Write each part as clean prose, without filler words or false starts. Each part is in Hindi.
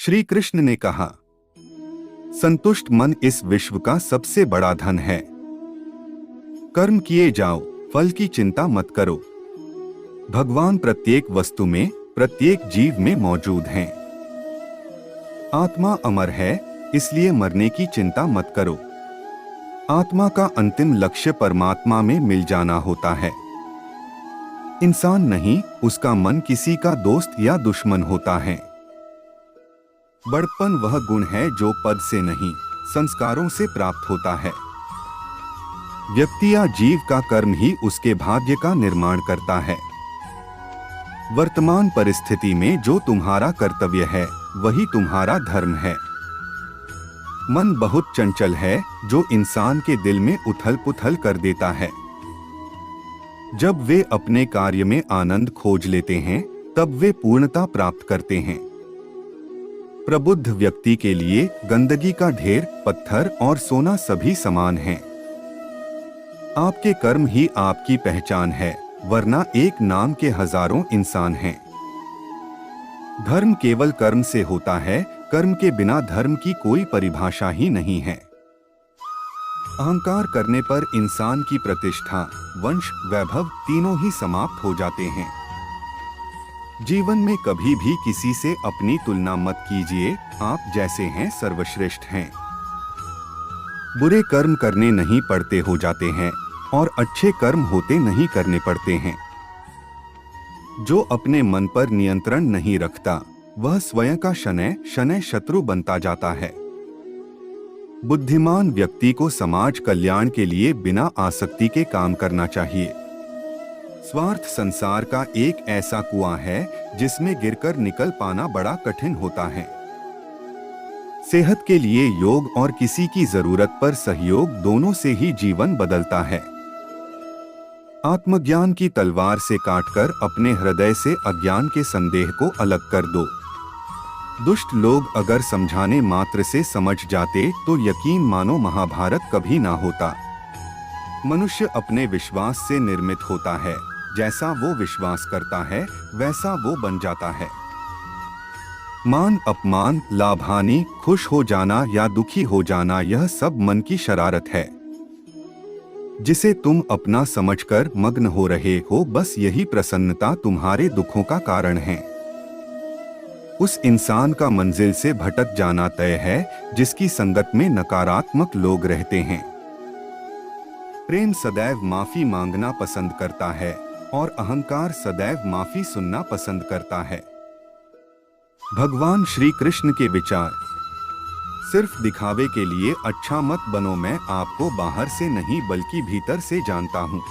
श्री कृष्ण ने कहा, संतुष्ट मन इस विश्व का सबसे बड़ा धन है। कर्म किए जाओ, फल की चिंता मत करो। भगवान प्रत्येक वस्तु में, प्रत्येक जीव में मौजूद हैं। आत्मा अमर है, इसलिए मरने की चिंता मत करो। आत्मा का अंतिम लक्ष्य परमात्मा में मिल जाना होता है। इंसान नहीं, उसका मन किसी का दोस्त या दुश्मन होता है। बड़प्पन वह गुण है जो पद से नहीं, संस्कारों से प्राप्त होता है। व्यक्ति या जीव का कर्म ही उसके भाग्य का निर्माण करता है। वर्तमान परिस्थिति में जो तुम्हारा कर्तव्य है, वही तुम्हारा धर्म है। मन बहुत चंचल है, जो इंसान के दिल में उथल पुथल कर देता है। जब वे अपने कार्य में आनंद खोज लेते हैं, तब वे पूर्णता प्राप्त करते हैं। प्रबुद्ध व्यक्ति के लिए गंदगी का ढेर, पत्थर और सोना सभी समान हैं। आपके कर्म ही आपकी पहचान है, वरना एक नाम के हजारों इंसान हैं। धर्म केवल कर्म से होता है, कर्म के बिना धर्म की कोई परिभाषा ही नहीं है। अहंकार करने पर इंसान की प्रतिष्ठा, वंश, वैभव तीनों ही समाप्त हो जाते हैं। जीवन में कभी भी किसी से अपनी तुलना मत कीजिए, आप जैसे हैं सर्वश्रेष्ठ हैं। बुरे कर्म करने नहीं पड़ते हो जाते हैं, और अच्छे कर्म होते नहीं करने पड़ते हैं। जो अपने मन पर नियंत्रण नहीं रखता, वह स्वयं का शनैः शनैः शत्रु बनता जाता है। बुद्धिमान व्यक्ति को समाज कल्याण के लिए बिना आसक्ति के काम करना चाहिए। स्वार्थ संसार का एक ऐसा कुआं है, जिसमें गिरकर निकल पाना बड़ा कठिन होता है। सेहत के लिए योग और किसी की जरूरत पर सहयोग, दोनों से ही जीवन बदलता है। आत्मज्ञान की तलवार से काटकर अपने हृदय से अज्ञान के संदेह को अलग कर दो। दुष्ट लोग अगर समझाने मात्र से समझ जाते, तो यकीन मानो महाभारत कभी ना होता। मनुष्य अपने विश्वास से निर्मित होता है। जैसा वो विश्वास करता है, वैसा वो बन जाता है। मान अपमान, लाभ हानि, खुश हो जाना या दुखी हो जाना, यह सब मन की शरारत है, जिसे तुम अपना समझकर मग्न हो रहे हो। बस यही प्रसन्नता तुम्हारे दुखों का कारण है। उस इंसान का मंजिल से भटक जाना तय है, जिसकी संगत में नकारात्मक लोग रहते हैं। प्रेम सदैव माफी मांगना पसंद करता है, और अहंकार सदैव माफी सुनना पसंद करता है। भगवान श्री कृष्ण के विचार, सिर्फ दिखावे के लिए अच्छा मत बनो, मैं आपको बाहर से नहीं बल्कि भीतर से जानता हूँ।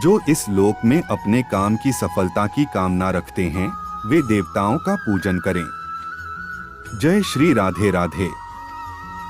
जो इस लोक में अपने काम की सफलता की कामना रखते हैं, वे देवताओं का पूजन करें। जय श्री राधे राधे।